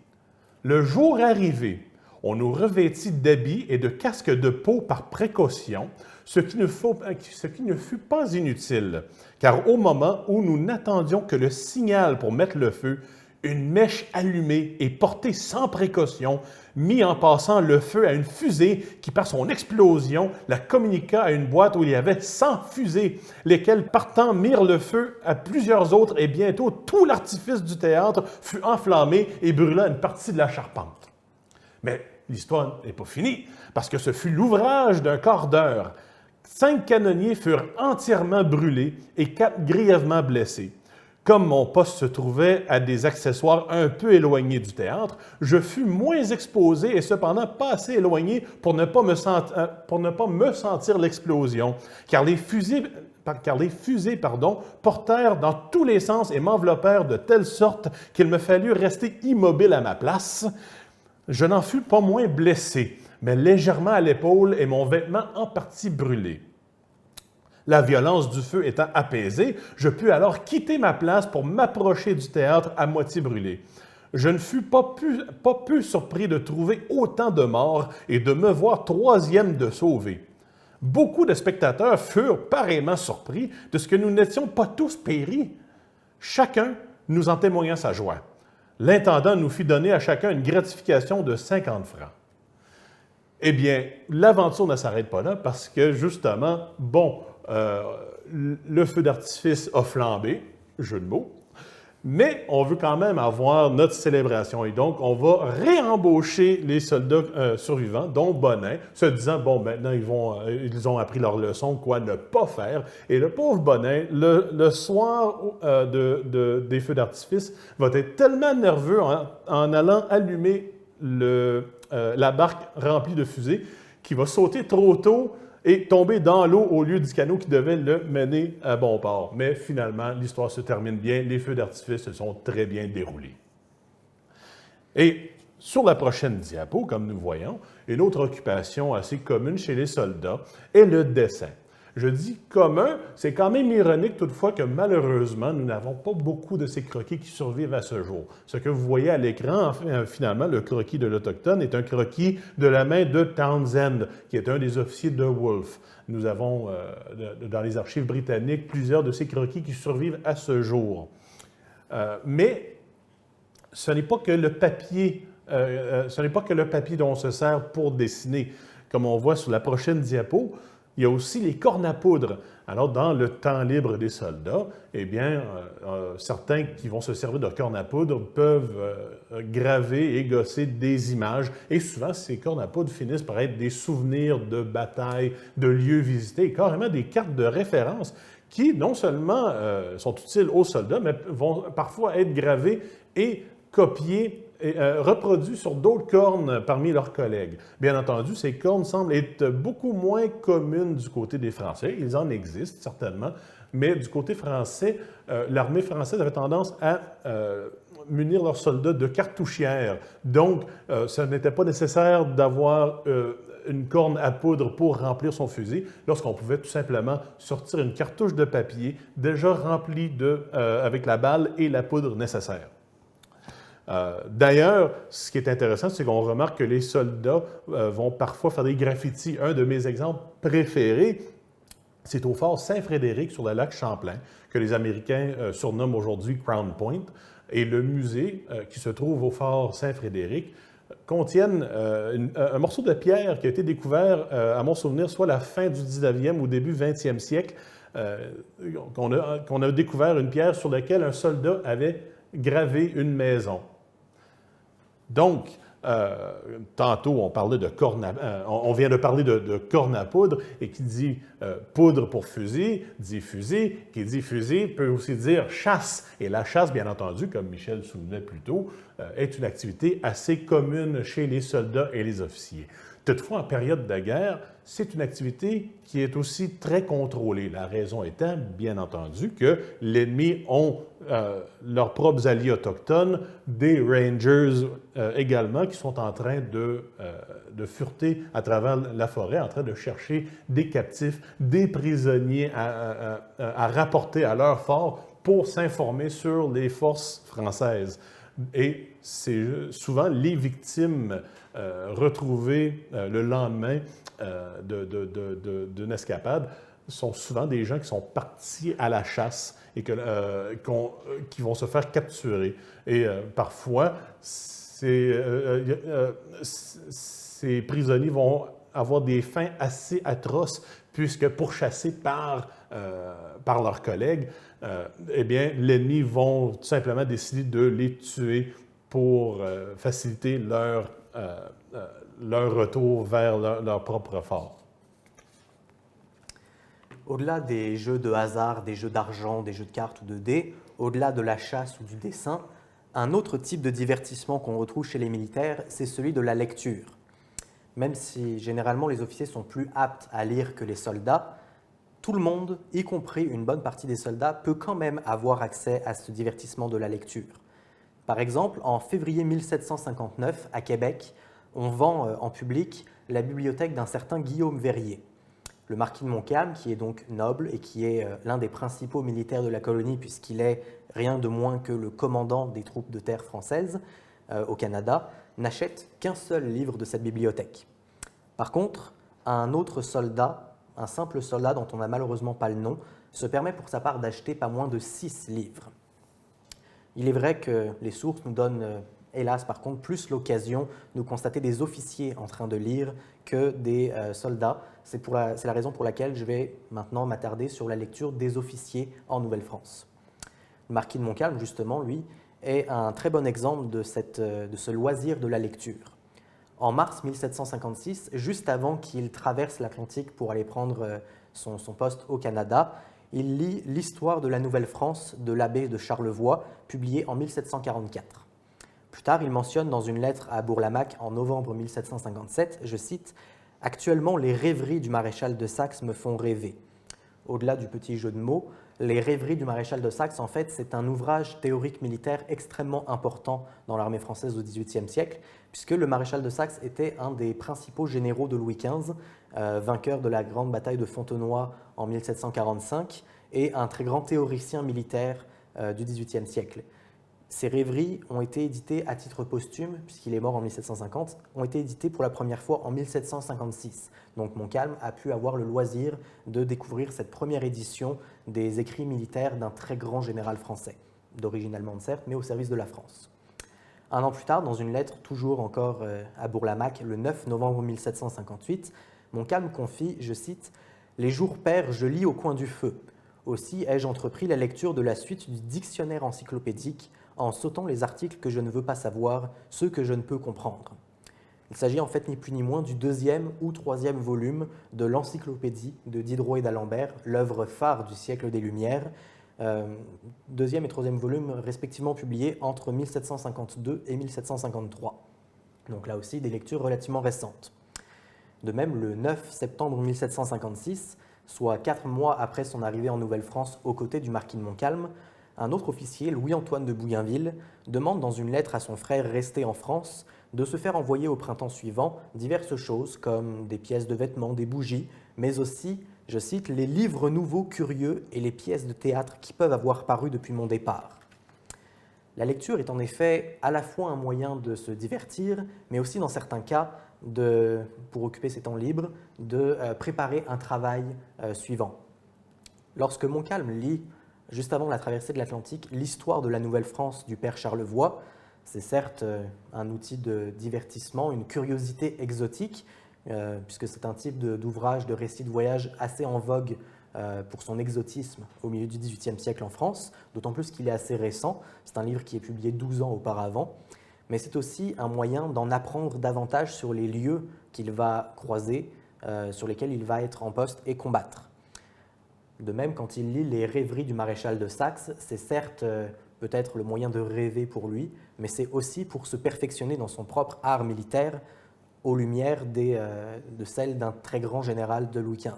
Le jour arrivé, on nous revêtit d'habits et de casques de peau par précaution, ce qui ne fut pas inutile, car au moment où nous n'attendions que le signal pour mettre le feu, une mèche allumée et portée sans précaution mit en passant le feu à une fusée qui, par son explosion, la communiqua à une boîte où il y avait 100 fusées, lesquelles partant mirent le feu à plusieurs autres et bientôt tout l'artifice du théâtre fut enflammé et brûla une partie de la charpente. Mais l'histoire n'est pas finie, parce que ce fut l'ouvrage d'un quart d'heure. 5 canonniers furent entièrement brûlés et 4 grièvement blessés. Comme mon poste se trouvait à des accessoires un peu éloignés du théâtre, je fus moins exposé et cependant pas assez éloigné pour ne pas me sentir l'explosion, car les fusées portèrent dans tous les sens et m'enveloppèrent de telle sorte qu'il me fallut rester immobile à ma place. Je n'en fus pas moins blessé, mais légèrement à l'épaule et mon vêtement en partie brûlé. La violence du feu étant apaisée, je pus alors quitter ma place pour m'approcher du théâtre à moitié brûlé. Je ne fus pas peu surpris de trouver autant de morts et de me voir troisième de sauvé. Beaucoup de spectateurs furent pareillement surpris de ce que nous n'étions pas tous péris. Chacun nous en témoigna sa joie. L'intendant nous fit donner à chacun une gratification de 50 francs. Eh bien, l'aventure ne s'arrête pas là parce que, justement, le feu d'artifice a flambé, jeu de mots, mais on veut quand même avoir notre célébration. Et donc, on va réembaucher les soldats survivants, dont Bonin, se disant, bon, maintenant, ils ont appris leur leçon, quoi ne pas faire. Et le pauvre Bonin, le soir des feux d'artifice, va être tellement nerveux en allant allumer la barque remplie de fusées qu'il va sauter trop tôt et tomber dans l'eau au lieu du canot qui devait le mener à bon port. Mais finalement, l'histoire se termine bien, les feux d'artifice se sont très bien déroulés. Et sur la prochaine diapo, comme nous voyons, une autre occupation assez commune chez les soldats est le dessin. Je dis commun, c'est quand même ironique toutefois que malheureusement, nous n'avons pas beaucoup de ces croquis qui survivent à ce jour. Ce que vous voyez à l'écran, finalement, le croquis de l'Autochtone est un croquis de la main de Townsend, qui est un des officiers de Wolfe. Nous avons, dans les archives britanniques, plusieurs de ces croquis qui survivent à ce jour. Mais ce n'est pas que le papier, dont on se sert pour dessiner. Comme on voit sur la prochaine diapo, il y a aussi les cornes à poudre. Alors, dans le temps libre des soldats, eh bien, certains qui vont se servir de cornes à poudre peuvent graver et gosser des images. Et souvent, ces cornes à poudre finissent par être des souvenirs de batailles, de lieux visités, et carrément des cartes de référence qui, non seulement sont utiles aux soldats, mais vont parfois être gravées et copiées et reproduits sur d'autres cornes parmi leurs collègues. Bien entendu, ces cornes semblent être beaucoup moins communes du côté des Français. Ils en existent certainement, mais du côté français, l'armée française avait tendance à munir leurs soldats de cartouchières. Donc, ce n'était pas nécessaire d'avoir une corne à poudre pour remplir son fusil, lorsqu'on pouvait tout simplement sortir une cartouche de papier déjà remplie avec la balle et la poudre nécessaire. D'ailleurs, ce qui est intéressant, c'est qu'on remarque que les soldats vont parfois faire des graffitis. Un de mes exemples préférés, c'est au fort Saint-Frédéric sur le lac Champlain, que les Américains surnomment aujourd'hui Crown Point. Et le musée qui se trouve au fort Saint-Frédéric contiennent un morceau de pierre qui a été découvert, à mon souvenir, soit à la fin du 19e ou début 20e siècle, qu'on a découvert une pierre sur laquelle un soldat avait gravé une maison. Donc, tantôt, on parlait de on vient de parler de corne à poudre, et qui dit poudre pour fusil, dit fusil, qui dit fusil peut aussi dire chasse. Et la chasse, bien entendu, comme Michel soulignait plus tôt, est une activité assez commune chez les soldats et les officiers. Toutefois, en période de guerre, c'est une activité qui est aussi très contrôlée. La raison étant, bien entendu, que l'ennemi ont leurs propres alliés autochtones, des rangers également, qui sont en train de fureter à travers la forêt, en train de chercher des captifs, des prisonniers à rapporter à leur fort pour s'informer sur les forces françaises. Et c'est souvent les victimes retrouvées le lendemain d'une escapade sont souvent des gens qui sont partis à la chasse et qui vont se faire capturer. Et parfois, ces prisonniers vont avoir des fins assez atroces puisque pourchassés par leurs collègues, eh bien, l'ennemi va tout simplement décider de les tuer pour faciliter leur retour vers leur propre fort. Au-delà des jeux de hasard, des jeux d'argent, des jeux de cartes ou de dés, au-delà de la chasse ou du dessin, un autre type de divertissement qu'on retrouve chez les militaires, c'est celui de la lecture. Même si généralement les officiers sont plus aptes à lire que les soldats, tout le monde, y compris une bonne partie des soldats, peut quand même avoir accès à ce divertissement de la lecture. Par exemple, en février 1759, à Québec, on vend en public la bibliothèque d'un certain Guillaume Verrier. Le marquis de Montcalm, qui est donc noble et qui est l'un des principaux militaires de la colonie, puisqu'il est rien de moins que le commandant des troupes de terre françaises au Canada, n'achète qu'un seul livre de cette bibliothèque. Par contre, un autre soldat, un simple soldat dont on n'a malheureusement pas le nom, se permet pour sa part d'acheter pas moins de 6 livres. Il est vrai que les sources nous donnent, hélas par contre, plus l'occasion de constater des officiers en train de lire que des soldats. C'est la raison pour laquelle je vais maintenant m'attarder sur la lecture des officiers en Nouvelle-France. Le marquis de Montcalm, justement, lui, est un très bon exemple de ce loisir de la lecture. En mars 1756, juste avant qu'il traverse l'Atlantique pour aller prendre son poste au Canada, il lit l'Histoire de la Nouvelle-France de l'abbé de Charlevoix, publiée en 1744. Plus tard, il mentionne dans une lettre à Bourlamaque en novembre 1757, je cite, « Actuellement, les rêveries du maréchal de Saxe me font rêver. » Au-delà du petit jeu de mots, les rêveries du maréchal de Saxe, en fait, c'est un ouvrage théorique militaire extrêmement important dans l'armée française au XVIIIe siècle, puisque le maréchal de Saxe était un des principaux généraux de Louis XV, vainqueur de la grande bataille de Fontenoy en 1745, et un très grand théoricien militaire du XVIIIe siècle. Ces rêveries ont été éditées à titre posthume, puisqu'il est mort en 1750, ont été éditées pour la première fois en 1756. Donc Montcalm a pu avoir le loisir de découvrir cette première édition des écrits militaires d'un très grand général français, d'origine allemande certes, mais au service de la France. Un an plus tard, dans une lettre toujours encore à Bourlamaque, le 9 novembre 1758, Montcalm confie, je cite, « Les jours pairs, je lis au coin du feu. Aussi ai-je entrepris la lecture de la suite du dictionnaire encyclopédique en sautant les articles que je ne veux pas savoir, ceux que je ne peux comprendre. » Il s'agit en fait ni plus ni moins du 2e ou 3e volume de l'encyclopédie de Diderot et d'Alembert, l'œuvre phare du siècle des Lumières, 2e et 3e volume respectivement publiés entre 1752 et 1753. Donc là aussi des lectures relativement récentes. De même, le 9 septembre 1756, soit 4 mois après son arrivée en Nouvelle-France aux côtés du marquis de Montcalm, un autre officier, Louis-Antoine de Bougainville, demande dans une lettre à son frère resté en France de se faire envoyer au printemps suivant diverses choses comme des pièces de vêtements, des bougies, mais aussi, je cite, « les livres nouveaux curieux et les pièces de théâtre qui peuvent avoir paru depuis mon départ ». La lecture est en effet à la fois un moyen de se divertir, mais aussi dans certains cas, pour occuper ses temps libres, de préparer un travail suivant. Lorsque Montcalm lit, juste avant la traversée de l'Atlantique, l'histoire de la Nouvelle-France du père Charlevoix, c'est certes un outil de divertissement, une curiosité exotique, puisque c'est un type d'ouvrage, de récit de voyage assez en vogue pour son exotisme au milieu du XVIIIe siècle en France, d'autant plus qu'il est assez récent. C'est un livre qui est publié 12 ans auparavant, mais c'est aussi un moyen d'en apprendre davantage sur les lieux qu'il va croiser, sur lesquels il va être en poste et combattre. De même, quand il lit les rêveries du maréchal de Saxe, c'est certes peut-être le moyen de rêver pour lui, mais c'est aussi pour se perfectionner dans son propre art militaire aux lumières de celles d'un très grand général de Louis XV.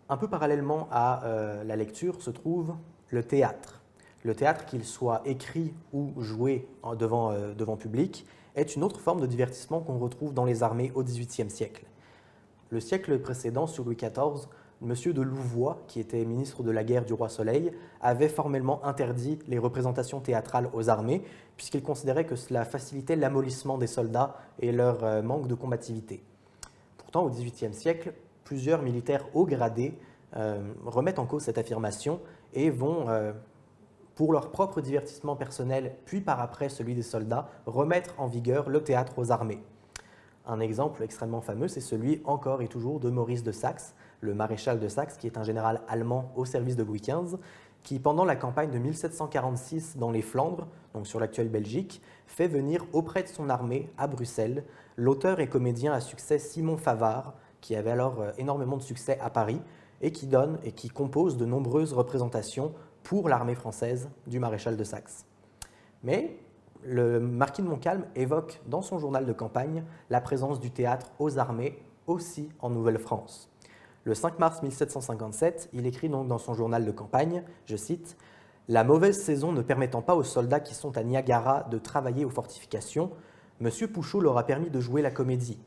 Un peu parallèlement à la lecture se trouve le théâtre. Le théâtre, qu'il soit écrit ou joué devant public, est une autre forme de divertissement qu'on retrouve dans les armées au XVIIIe siècle. Le siècle précédent, sous Louis XIV, M. de Louvois, qui était ministre de la guerre du roi Soleil, avait formellement interdit les représentations théâtrales aux armées, puisqu'il considérait que cela facilitait l'amollissement des soldats et leur manque de combativité. Pourtant, au XVIIIe siècle, plusieurs militaires haut gradés remettent en cause cette affirmation et vont, pour leur propre divertissement personnel, puis par après celui des soldats, remettre en vigueur le théâtre aux armées. Un exemple extrêmement fameux, c'est celui encore et toujours de Maurice de Saxe, le maréchal de Saxe, qui est un général allemand au service de Louis XV, qui, pendant la campagne de 1746 dans les Flandres, donc sur l'actuelle Belgique, fait venir auprès de son armée, à Bruxelles, l'auteur et comédien à succès Simon Favart, qui avait alors énormément de succès à Paris, et qui donne et qui compose de nombreuses représentations pour l'armée française du maréchal de Saxe. Mais le marquis de Montcalm évoque dans son journal de campagne la présence du théâtre aux armées aussi en Nouvelle-France. Le 5 mars 1757, il écrit donc dans son journal de campagne, je cite, « La mauvaise saison ne permettant pas aux soldats qui sont à Niagara de travailler aux fortifications, M. Pouchot leur a permis de jouer la comédie.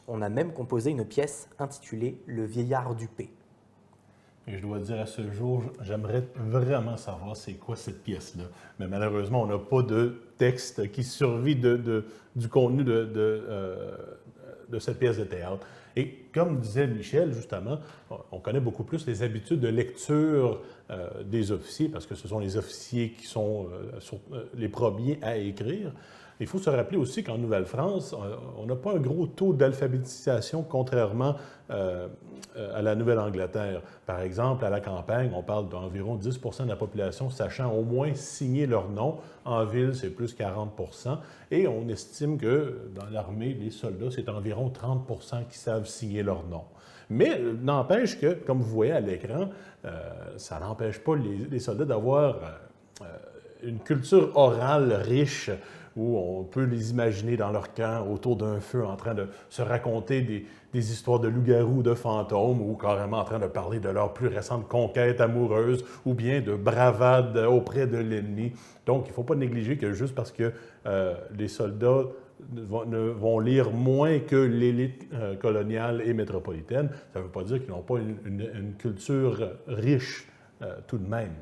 On a même composé une pièce intitulée « Le vieillard Dupé ». Et je dois dire, à ce jour, j'aimerais vraiment savoir c'est quoi cette pièce-là. Mais malheureusement, on n'a pas de texte qui survit du contenu de cette pièce de théâtre. Et comme disait Michel, justement, on connaît beaucoup plus les habitudes de lecture des officiers, parce que ce sont les officiers qui sont les premiers à écrire. Il faut se rappeler aussi qu'en Nouvelle-France, on n'a pas un gros taux d'alphabétisation, contrairement à la Nouvelle-Angleterre. Par exemple, à la campagne, on parle d'environ 10 de la population sachant au moins signer leur nom. En ville, c'est plus 40 et on estime que dans l'armée, les soldats, c'est environ 30 qui savent signer leur nom. Mais n'empêche que, comme vous voyez à l'écran, ça n'empêche pas les soldats d'avoir une culture orale riche, où on peut les imaginer dans leur camp, autour d'un feu, en train de se raconter des histoires de loups-garous, de fantômes, ou carrément en train de parler de leur plus récente conquête amoureuse, ou bien de bravade auprès de l'ennemi. Donc, il ne faut pas négliger que juste parce que les soldats vont lire moins que l'élite coloniale et métropolitaine, ça ne veut pas dire qu'ils n'ont pas une culture riche tout de même.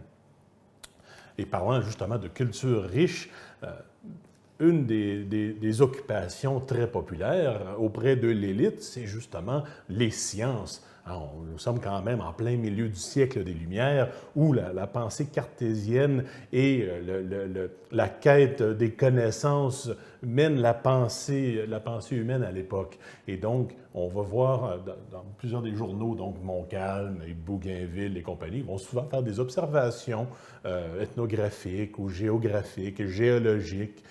Et parlant justement de culture riche, une des occupations très populaires auprès de l'élite, c'est justement les sciences. Alors, nous sommes quand même en plein milieu du siècle des Lumières, où la pensée cartésienne et la quête des connaissances mènent la pensée humaine à l'époque. Et donc, on va voir dans plusieurs des journaux, donc Montcalm et Bougainville et compagnie, vont souvent faire des observations ethnographiques ou géographiques, géologiques.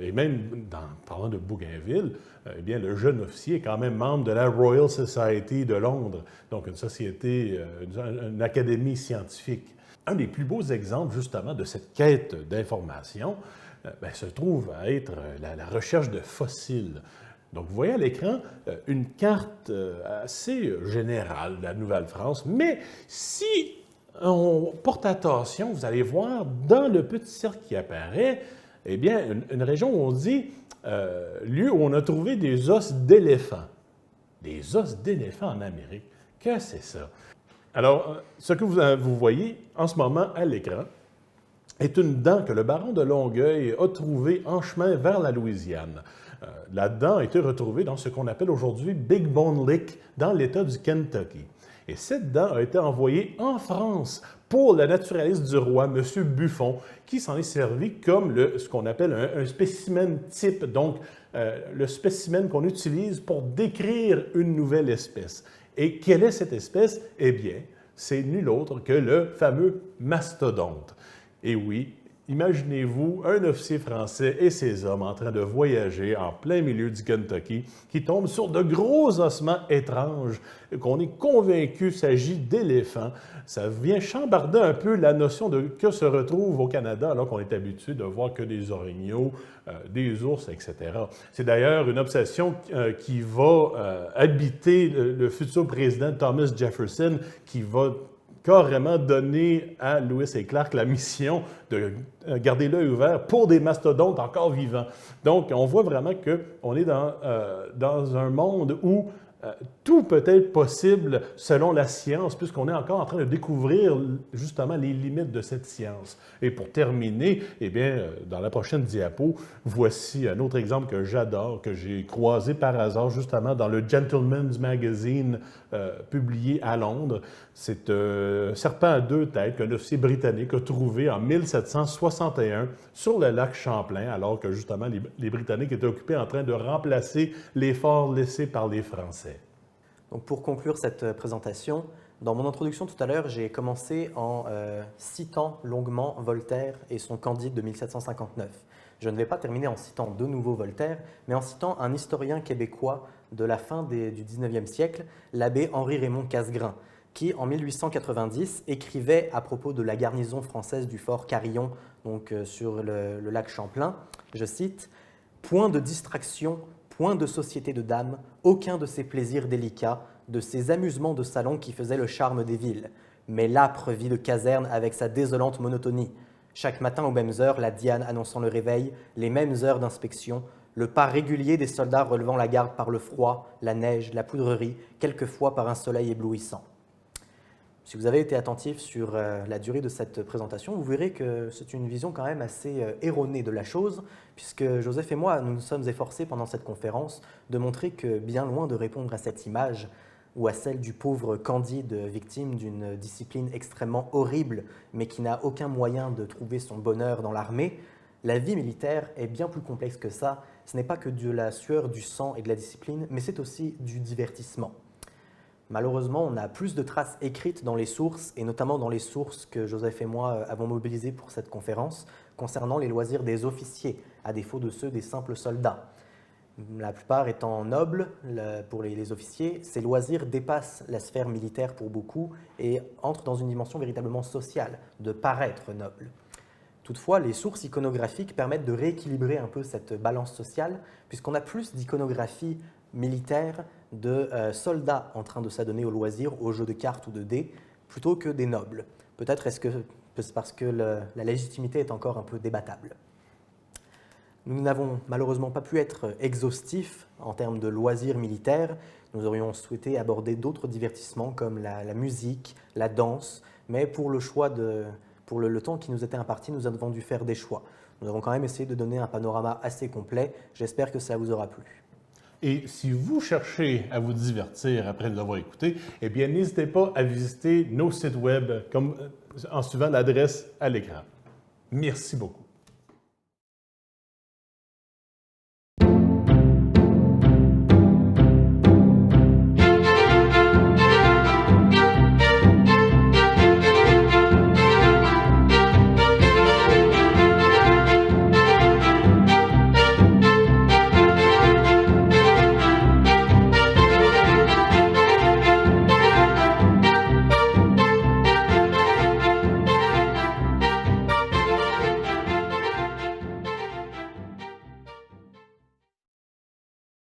Et même, parlant de Bougainville, eh bien, le jeune officier est quand même membre de la Royal Society de Londres, donc une société, une académie scientifique. Un des plus beaux exemples, justement, de cette quête d'information se trouve à être la recherche de fossiles. Donc, vous voyez à l'écran une carte assez générale de la Nouvelle-France, mais si on porte attention, vous allez voir, dans le petit cercle qui apparaît, eh bien, une région où on dit lieu où on a trouvé des os d'éléphants. Des os d'éléphants en Amérique. Qu'est-ce que c'est ça? Alors, ce que vous voyez en ce moment à l'écran est une dent que le baron de Longueuil a trouvée en chemin vers la Louisiane. La dent a été retrouvée dans ce qu'on appelle aujourd'hui Big Bone Lick, dans l'État du Kentucky. Et cette dent a été envoyée en France pour le naturaliste du roi, M. Buffon, qui s'en est servi comme ce qu'on appelle un spécimen type, donc le spécimen qu'on utilise pour décrire une nouvelle espèce. Et quelle est cette espèce? Eh bien, c'est nul autre que le fameux mastodonte. Et oui, imaginez-vous un officier français et ses hommes en train de voyager en plein milieu du Kentucky qui tombent sur de gros ossements étranges qu'on est convaincu s'agit d'éléphants. Ça vient chambarder un peu la notion de que se retrouve au Canada alors qu'on est habitué de voir que des orignaux, des ours, etc. C'est d'ailleurs une obsession qui va habiter le futur président Thomas Jefferson, qui va carrément donné à Lewis et Clark la mission de garder l'œil ouvert pour des mastodontes encore vivants. Donc, on voit vraiment qu'on est dans un monde où tout peut être possible selon la science, puisqu'on est encore en train de découvrir justement les limites de cette science. Et pour terminer, eh bien, dans la prochaine diapo, voici un autre exemple que j'adore, que j'ai croisé par hasard justement dans le Gentleman's Magazine publié à Londres. C'est un serpent à deux têtes qu'un officier britannique a trouvé en 1761 sur le lac Champlain, alors que justement les Britanniques étaient occupés en train de remplacer les forts laissés par les Français. Donc pour conclure cette présentation, Dans mon introduction tout à l'heure, j'ai commencé en citant longuement Voltaire et son Candide de 1759. Je ne vais pas terminer en citant de nouveau Voltaire, mais en citant un historien québécois de la fin du XIXe siècle, l'abbé Henri-Raymond Casgrain, qui en 1890 écrivait à propos de la garnison française du fort Carillon, donc sur le lac Champlain, je cite, « Point de distraction, point de société de dames, aucun de ces plaisirs délicats, de ces amusements de salon qui faisaient le charme des villes, mais l'âpre vie de caserne avec sa désolante monotonie. Chaque matin aux mêmes heures, la diane annonçant le réveil, les mêmes heures d'inspection, le pas régulier des soldats relevant la garde par le froid, la neige, la poudrerie, quelquefois par un soleil éblouissant. » Si vous avez été attentif sur la durée de cette présentation, vous verrez que c'est une vision quand même assez erronée de la chose, puisque Joseph et moi, nous nous sommes efforcés pendant cette conférence de montrer que, bien loin de répondre à cette image, ou à celle du pauvre Candide, victime d'une discipline extrêmement horrible, mais qui n'a aucun moyen de trouver son bonheur dans l'armée, la vie militaire est bien plus complexe que ça. Ce n'est pas que de la sueur, du sang et de la discipline, mais c'est aussi du divertissement. Malheureusement, on a plus de traces écrites dans les sources, et notamment dans les sources que Joseph et moi avons mobilisées pour cette conférence, concernant les loisirs des officiers, à défaut de ceux des simples soldats. La plupart étant nobles pour les officiers, ces loisirs dépassent la sphère militaire pour beaucoup et entrent dans une dimension véritablement sociale, de paraître noble. Toutefois, les sources iconographiques permettent de rééquilibrer un peu cette balance sociale, puisqu'on a plus d'iconographie militaire de soldats en train de s'adonner aux loisirs, aux jeux de cartes ou de dés, plutôt que des nobles. Peut-être est-ce que c'est parce que la légitimité est encore un peu débattable. Nous n'avons malheureusement pas pu être exhaustifs en termes de loisirs militaires. Nous aurions souhaité aborder d'autres divertissements comme la musique, la danse, mais pour le temps qui nous était imparti, nous avons dû faire des choix. Nous avons quand même essayé de donner un panorama assez complet. J'espère que ça vous aura plu. Et si vous cherchez à vous divertir après nous avoir écoutés, eh bien, n'hésitez pas à visiter nos sites web en suivant l'adresse à l'écran. Merci beaucoup.